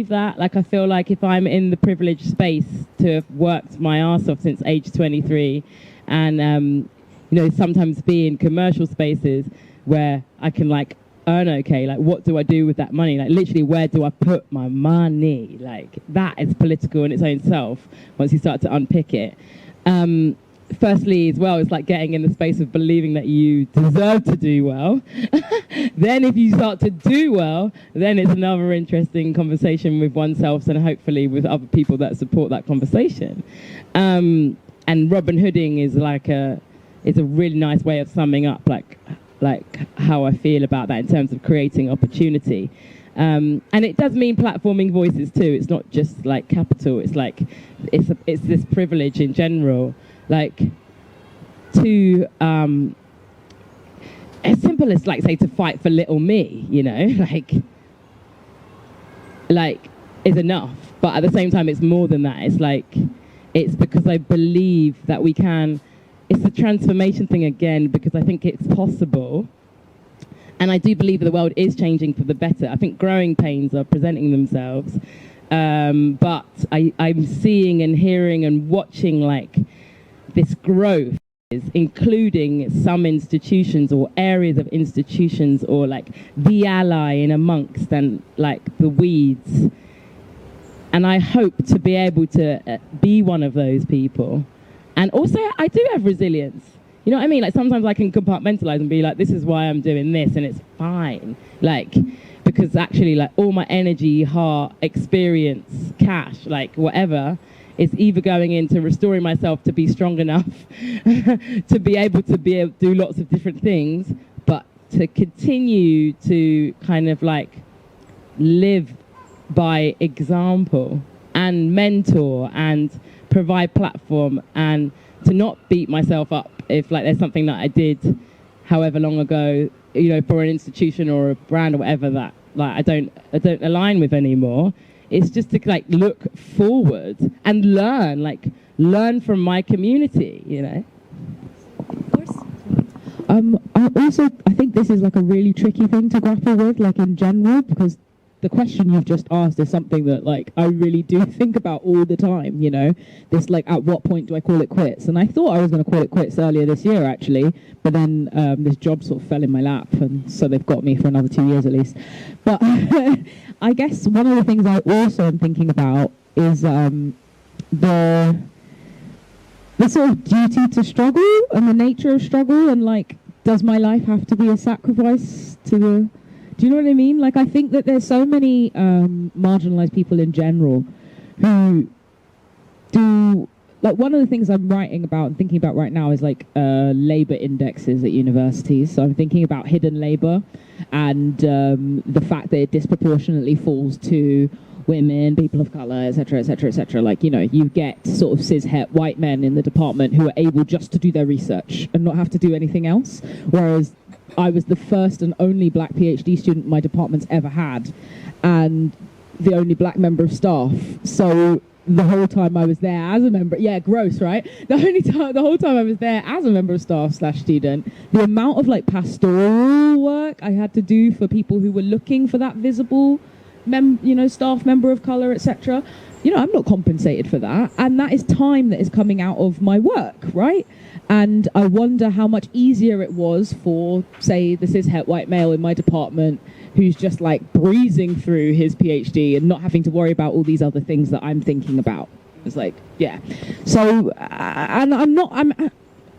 that. Like, I feel like if I'm in the privileged space to have worked my arse off since age 23, and you know, sometimes be in commercial spaces where I can like earn okay, like what do I do with that money? Like literally, where do I put my money? Like that is political in its own self once you start to unpick it. Firstly, as well, it's like getting in the space of believing that you deserve to do well. Then if you start to do well, then it's another interesting conversation with oneself and hopefully with other people that support that conversation. And Robin Hooding is it's a really nice way of summing up like how I feel about that in terms of creating opportunity. And it does mean platforming voices too. It's not just like capital. It's like it's this privilege in general. Like to as simple as like say to fight for little me, you know, like is enough. But at the same time, it's more than that. It's like it's because I believe that we can. It's the transformation thing again, because I think it's possible. And I do believe the world is changing for the better. I think growing pains are presenting themselves. But I'm seeing and hearing and watching like this growth, including some institutions or areas of institutions or like the ally in amongst and like the weeds. And I hope to be able to be one of those people. And also, I do have resilience. You know what I mean? Like, sometimes I can compartmentalize and be like, this is why I'm doing this, and it's fine. Like, because actually, like, all my energy, heart, experience, cash, like, whatever, is either going into restoring myself to be strong enough to be able to do lots of different things, but to continue to kind of, like, live by example and mentor and provide platform, and to not beat myself up if like there's something that I did however long ago, you know, for an institution or a brand or whatever that like I don't align with anymore. It's just to like look forward and learn from my community, you know. Of course. I think this is like a really tricky thing to grapple with, like in general, because the question you've just asked is something that like I really do think about all the time, you know, this like at what point do I call it quits? And I thought I was going to call it quits earlier this year actually, but then this job sort of fell in my lap, and so they've got me for another 2 years at least. But I guess one of the things I also am thinking about is the sort of duty to struggle and the nature of struggle, and like, does my life have to be a sacrifice to the... Do you know what I mean? Like, I think that there's so many marginalised people in general who do... Like, one of the things I'm writing about and thinking about right now is, like, labour indexes at universities. So I'm thinking about hidden labour and the fact that it disproportionately falls to women, people of colour, etc., etc., etc. Like, you know, you get sort of cis-het white men in the department who are able just to do their research and not have to do anything else, whereas I was the first and only black PhD student my department's ever had, and the only black member of staff. So the whole time I was there as a member, yeah, gross, right? The whole time I was there as a member of staff / student, the amount of like pastoral work I had to do for people who were looking for that visible, staff member of colour, etc. I'm not compensated for that. And that is time that is coming out of my work, right? And I wonder how much easier it was for, say, the cis-het white male in my department who's just like breezing through his PhD and not having to worry about all these other things that I'm thinking about. It's like, yeah. So, and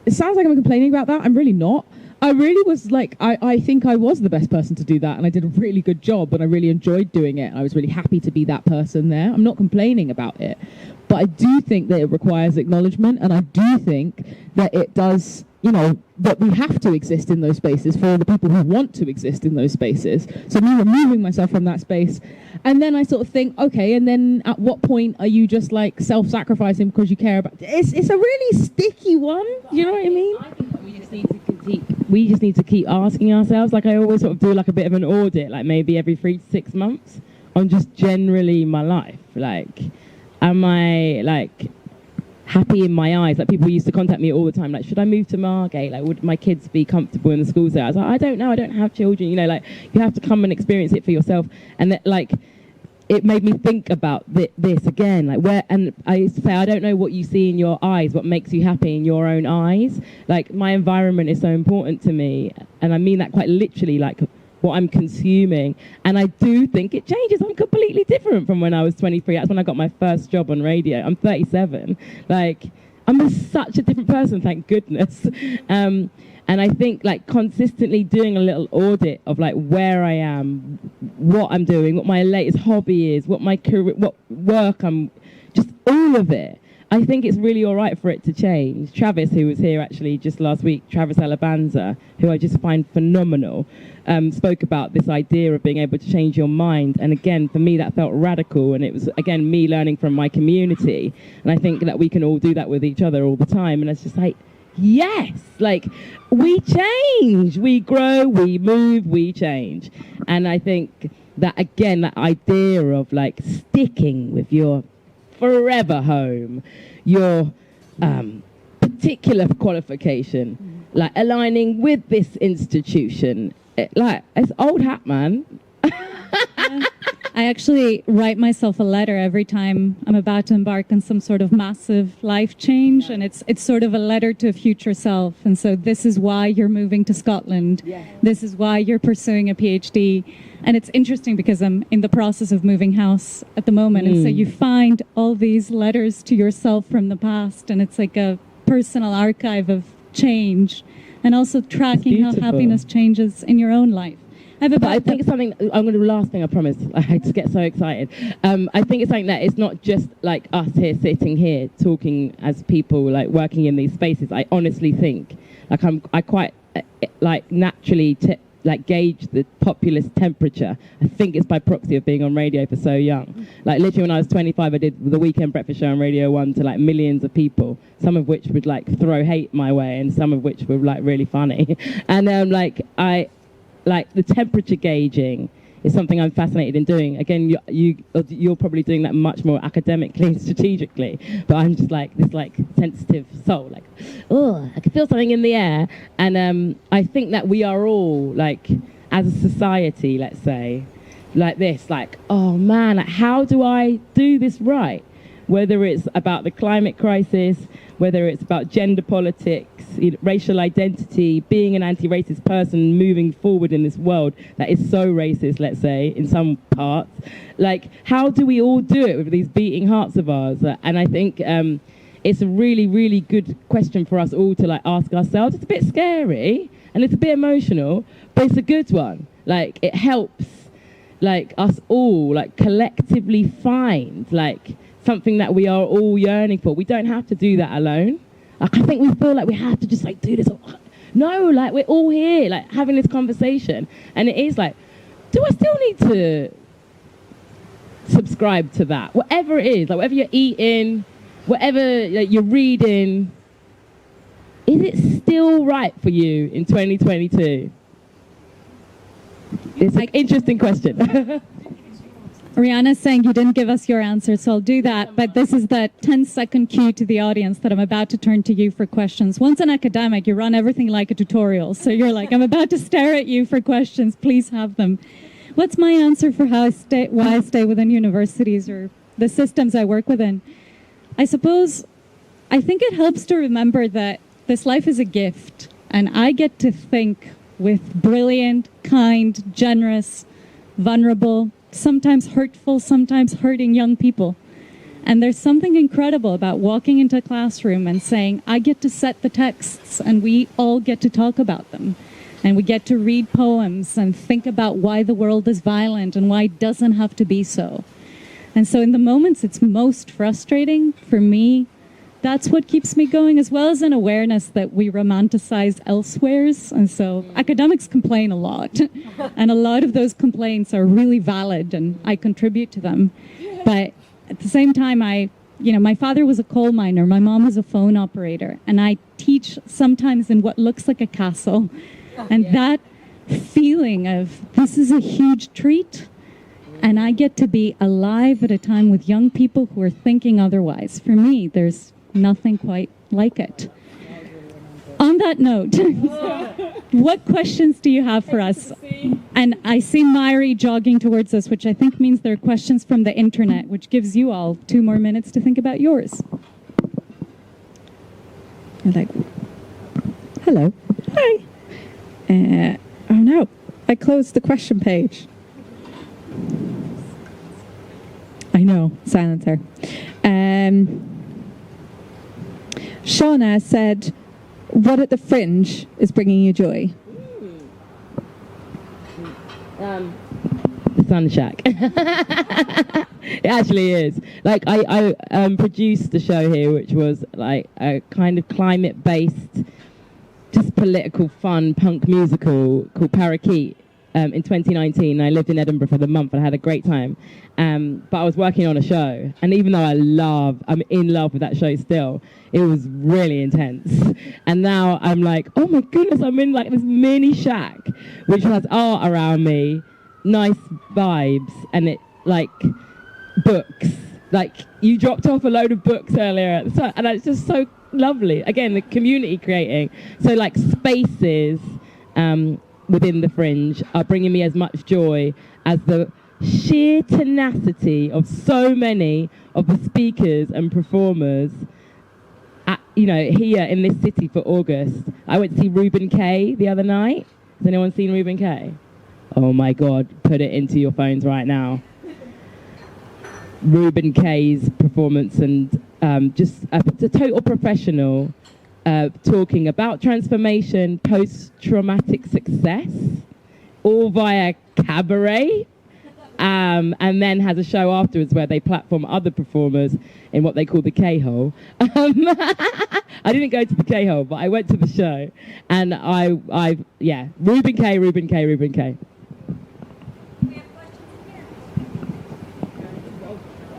it sounds like I'm complaining about that. I'm really not. I really was like, I think I was the best person to do that, and I did a really good job, and I really enjoyed doing it. I was really happy to be that person there. I'm not complaining about it, but I do think that it requires acknowledgement, and I do think that it does, that we have to exist in those spaces for the people who want to exist in those spaces. So me removing myself from that space, and then I sort of think, okay, and then at what point are you just like self-sacrificing because you care about? It's a really sticky one. You know what I mean? I think that we just need to keep asking ourselves. Like I always sort of do like a bit of an audit, like maybe every 3 to 6 months, on just generally my life. Like, am I like happy in my eyes? Like people used to contact me all the time, like, should I move to Margate? Like, would my kids be comfortable in the schools there? I was like, I don't know, I don't have children. Like you have to come and experience it for yourself. And that, like, it made me think about this again, like where, and I used to say, I don't know what you see in your eyes, what makes you happy in your own eyes. Like my environment is so important to me, and I mean that quite literally, like what I'm consuming. And I do think it changes. I'm completely different from when I was 23. That's when I got my first job on radio. I'm 37. Like I'm such a different person, thank goodness. And I think like consistently doing a little audit of like where I am, what I'm doing, what my latest hobby is, what my career, what work just all of it. I think it's really all right for it to change. Travis, who was here actually just last week, Travis Alabanza, who I just find phenomenal, spoke about this idea of being able to change your mind. And again, for me, that felt radical. And it was, again, me learning from my community. And I think that we can all do that with each other all the time. And it's just like, yes, like we change, we grow, we move, we change. And I think that, again, that idea of like sticking with your forever home, your particular qualification, like aligning with this institution, it's old hat, man. I actually write myself a letter every time I'm about to embark on some sort of massive life change, and it's sort of a letter to a future self. And so this is why you're moving to Scotland. Yeah. This is why you're pursuing a PhD. And it's interesting because I'm in the process of moving house at the moment. And so you find all these letters to yourself from the past, and it's like a personal archive of change, and also tracking how happiness changes in your own life. I think it's something, I'm going to do the last thing, I promise. I just get so excited. I think it's something that it's not just like us here, sitting here, talking as people, like working in these spaces. I honestly think, like I quite like naturally like gauge the populace temperature. I think it's by proxy of being on radio for so young. Like literally when I was 25, I did the weekend breakfast show on Radio 1 to like millions of people, some of which would like throw hate my way and some of which were like really funny. And like the temperature gauging is something I'm fascinated in doing. Again, you're probably doing that much more academically and strategically, but I'm just like this like sensitive soul, like, oh, I can feel something in the air. And I think that we are all like, as a society, let's say, like this, like, oh man, like, how do I do this right? Whether it's about the climate crisis, whether it's about gender politics, racial identity, being an anti-racist person moving forward in this world that is so racist, let's say, in some parts. Like, how do we all do it with these beating hearts of ours? And I think it's a really, really good question for us all to like ask ourselves. It's a bit scary and it's a bit emotional, but it's a good one. Like, it helps like us all like collectively find like something that we are all yearning for. We don't have to do that alone. Like, I think we feel like we have to just like do this. No, like we're all here, like having this conversation. And it is like, do I still need to subscribe to that? Whatever it is, like whatever you're eating, whatever like, you're reading, is it still right for you in 2022? It's an interesting question. Rihanna's saying you didn't give us your answer, so I'll do that. But this is the 10-second cue to the audience that I'm about to turn to you for questions. Once an academic, you run everything like a tutorial. So you're like, I'm about to stare at you for questions. Please have them. What's my answer for why I stay within universities or the systems I work within. I think it helps to remember that this life is a gift, and I get to think with brilliant, kind, generous, vulnerable, sometimes hurtful, sometimes hurting young people. And there's something incredible about walking into a classroom and saying, I get to set the texts and we all get to talk about them. And we get to read poems and think about why the world is violent and why it doesn't have to be so. And so in the moments it's most frustrating for me, that's what keeps me going, as well as an awareness that we romanticize elsewheres. And so academics complain a lot. And a lot of those complaints are really valid and I contribute to them. But at the same time, my father was a coal miner, my mom was a phone operator, and I teach sometimes in what looks like a castle. And that feeling of this is a huge treat, and I get to be alive at a time with young people who are thinking otherwise. For me, there's nothing quite like it. On that note, what questions do you have for us? And I see Myri jogging towards us, which I think means there are questions from the internet, which gives you all 2 more minutes to think about yours. Hello. Hi. Oh no, I closed the question page. I know, silencer. Shauna said, what at the Fringe is bringing you joy? The Sun Shack. It actually is. Like, I produced a show here, which was like a kind of climate-based, just political, fun punk musical called Parakeet in 2019. I lived in Edinburgh for the month and I had a great time. But I was working on a show, and even though I'm in love with that show still, it was really intense. And now I'm like, oh my goodness, I'm in like this mini shack, which has art around me, nice vibes, and it like books. Like you dropped off a load of books earlier, and it's just so lovely. Again, the community creating. So like spaces within the Fringe are bringing me as much joy as the sheer tenacity of so many of the speakers and performers here in this city for August. I went to see Ruben K the other night. Has anyone seen Ruben K? Oh my God, put it into your phones right now. Ruben K's performance, and just a total professional talking about transformation, post-traumatic success, all via cabaret. And then has a show afterwards where they platform other performers in what they call the K-hole. I didn't go to the K-hole, but I went to the show. And Ruben K.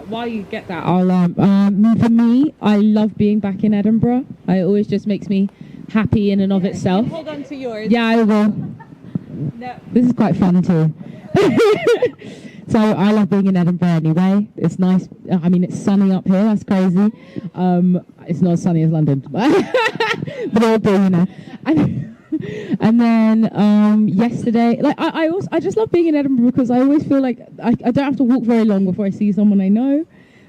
While you get that, for me, I love being back in Edinburgh. It always just makes me happy in and of itself. Hold on to yours. Yeah, I will. No. This is quite fun too. So I love being in Edinburgh anyway. It's nice. I mean, it's sunny up here. That's crazy. It's not as sunny as London, but all do, And then yesterday, like I just love being in Edinburgh because I always feel like I don't have to walk very long before I see someone I know,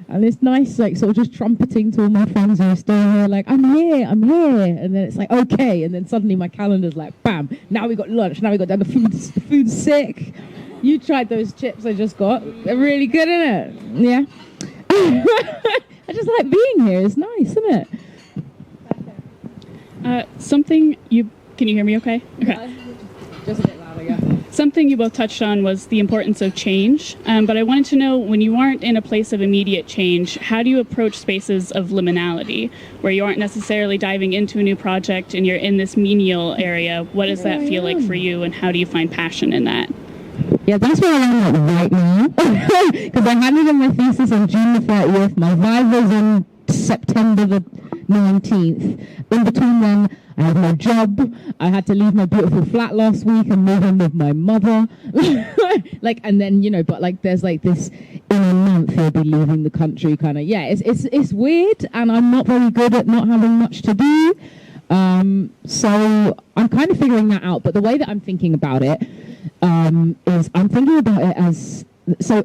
and it's nice, like sort of just trumpeting to all my friends who are still here, like I'm here, and then it's like okay, and then suddenly my calendar's like bam, now we got lunch, now we got the food's sick. You tried those chips I just got; they're really good, isn't it? Yeah. I just like being here. It's nice, isn't it? Can you hear me okay? Okay. Just a bit louder, yeah. Something you both touched on was the importance of change, but I wanted to know, when you aren't in a place of immediate change, how do you approach spaces of liminality, where you aren't necessarily diving into a new project and you're in this menial area? What does that feel like for you, and how do you find passion in that? Yeah, that's what I'm at right now. Because I handed in my thesis on June the 30th. My vibe was on September the 19th. In between then, I had no job. I had to leave my beautiful flat last week and move in with my mother. And then, but like there's like this, in a month he'll be leaving the country kind of. Yeah, it's weird, and I'm not very good at not having much to do. So I'm kind of figuring that out. But the way that I'm thinking about it is I'm thinking about it as, so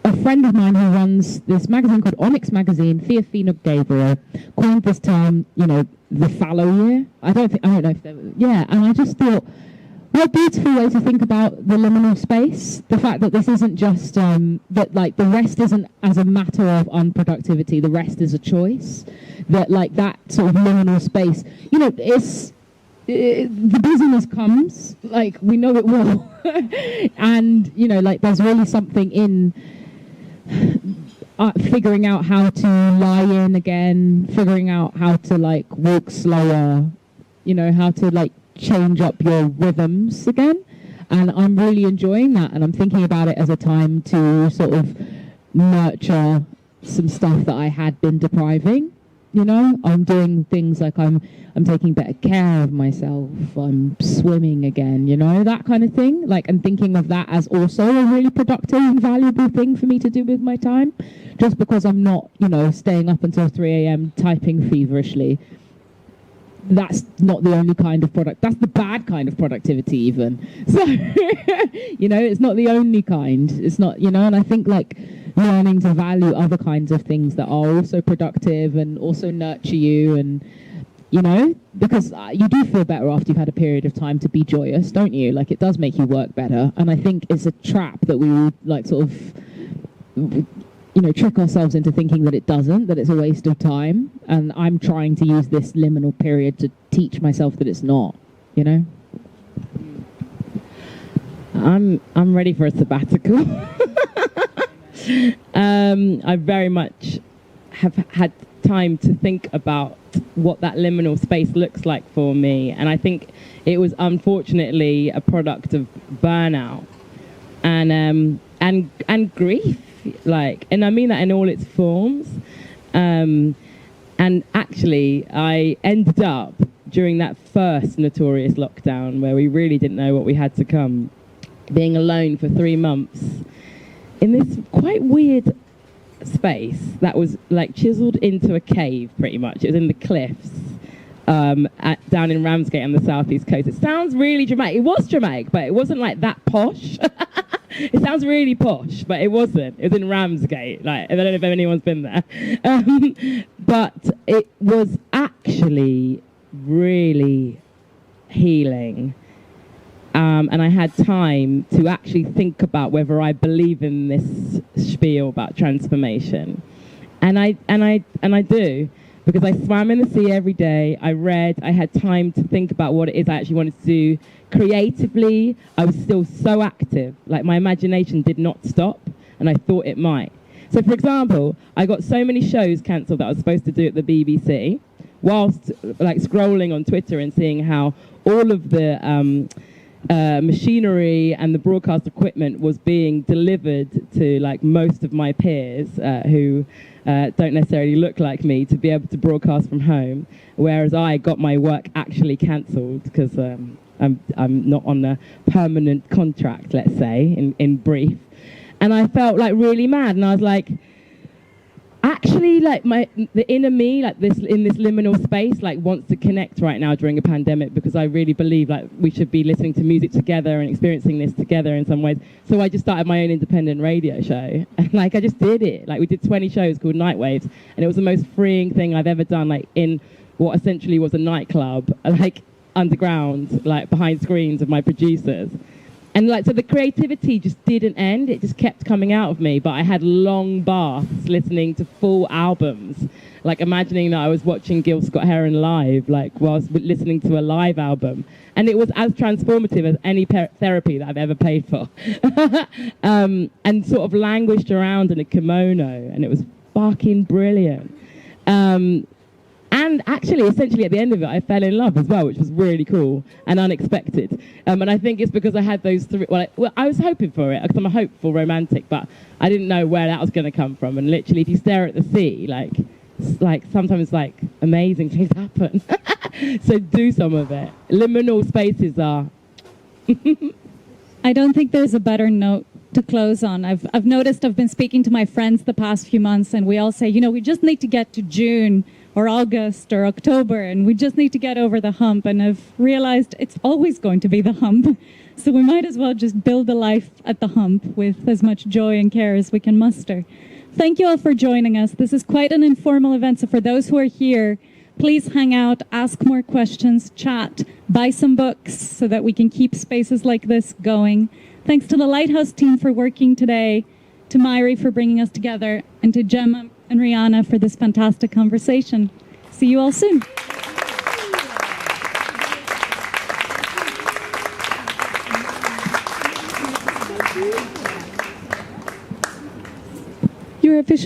a friend of mine who runs this magazine called Onyx Magazine, Theophina Gabriel, coined this term, the fallow year. I don't know if and I just thought, what a beautiful way to think about the liminal space. The fact that this isn't just, that like the rest isn't as a matter of unproductivity, the rest is a choice. That like that sort of liminal space, the busyness comes, like we know it will. And, like there's really something in figuring out how to lie in again, figuring out how to like walk slower, how to like change up your rhythms again. And I'm really enjoying that, and I'm thinking about it as a time to sort of nurture some stuff that I had been depriving. I'm doing things like I'm taking better care of myself, I'm swimming again, that kind of thing, like, and thinking of that as also a really productive and valuable thing for me to do with my time, just because I'm not, staying up until 3 a.m. typing feverishly. That's not the only kind of that's the bad kind of productivity even. So, it's not the only kind. It's not, and I think like learning to value other kinds of things that are also productive and also nurture you, and, because you do feel better after you've had a period of time to be joyous, don't you? Like it does make you work better. And I think it's a trap that we would like sort of, trick ourselves into thinking that it doesn't, that it's a waste of time. And I'm trying to use this liminal period to teach myself that it's not, I'm ready for a sabbatical. I very much have had time to think about what that liminal space looks like for me. And I think it was unfortunately a product of burnout and grief. And I mean that in all its forms. And actually, I ended up, during that first notorious lockdown, where we really didn't know what we had to come, being alone for 3 months, in this quite weird space that was like chiseled into a cave, pretty much. It was in the cliffs, down in Ramsgate on the southeast coast. It sounds really dramatic. It was dramatic, but it wasn't like that posh. It sounds really posh, but it wasn't. It was in Ramsgate. Like, I don't know if anyone's been there. But it was actually really healing. And I had time to actually think about whether I believe in this spiel about transformation. And I do. Because I swam in the sea every day, I read, I had time to think about what it is I actually wanted to do. Creatively, I was still so active. Like, my imagination did not stop, and I thought it might. So, for example, I got so many shows cancelled that I was supposed to do at the BBC, whilst like scrolling on Twitter and seeing how all of the machinery and the broadcast equipment was being delivered to like most of my peers who don't necessarily look like me, to be able to broadcast from home, whereas I got my work actually cancelled because I'm not on a permanent contract, let's say, in brief. And I felt like really mad, and I was like, actually, like the inner me, like this in this liminal space, like wants to connect right now during a pandemic, because I really believe like we should be listening to music together and experiencing this together in some ways. So I just started my own independent radio show, and like I just did it. Like we did 20 shows called Night Waves, and it was the most freeing thing I've ever done. Like in what essentially was a nightclub, like underground, like behind screens of my producers. And like, so the creativity just didn't end. It just kept coming out of me. But I had long baths listening to full albums, like imagining that I was watching Gil Scott-Heron live, like whilst listening to a live album. And it was as transformative as any therapy that I've ever paid for. And sort of languished around in a kimono, and it was fucking brilliant. And actually, essentially, at the end of it, I fell in love as well, which was really cool and unexpected. And I think it's because I had those three... Well, I was hoping for it, because I'm a hopeful romantic, but I didn't know where that was going to come from. And literally, if you stare at the sea, like sometimes, like, amazing things happen. So do some of it. Liminal spaces are... I don't think there's a better note to close on. I've noticed, I've been speaking to my friends the past few months, and we all say, we just need to get to June or August or October, and we just need to get over the hump. And I've realized it's always going to be the hump. So we might as well just build a life at the hump with as much joy and care as we can muster. Thank you all for joining us. This is quite an informal event, so for those who are here, please hang out, ask more questions, chat, buy some books so that we can keep spaces like this going. Thanks to the Lighthouse team for working today, to Myri for bringing us together, and to Gemma and Rihanna for this fantastic conversation. See you all soon. You're officially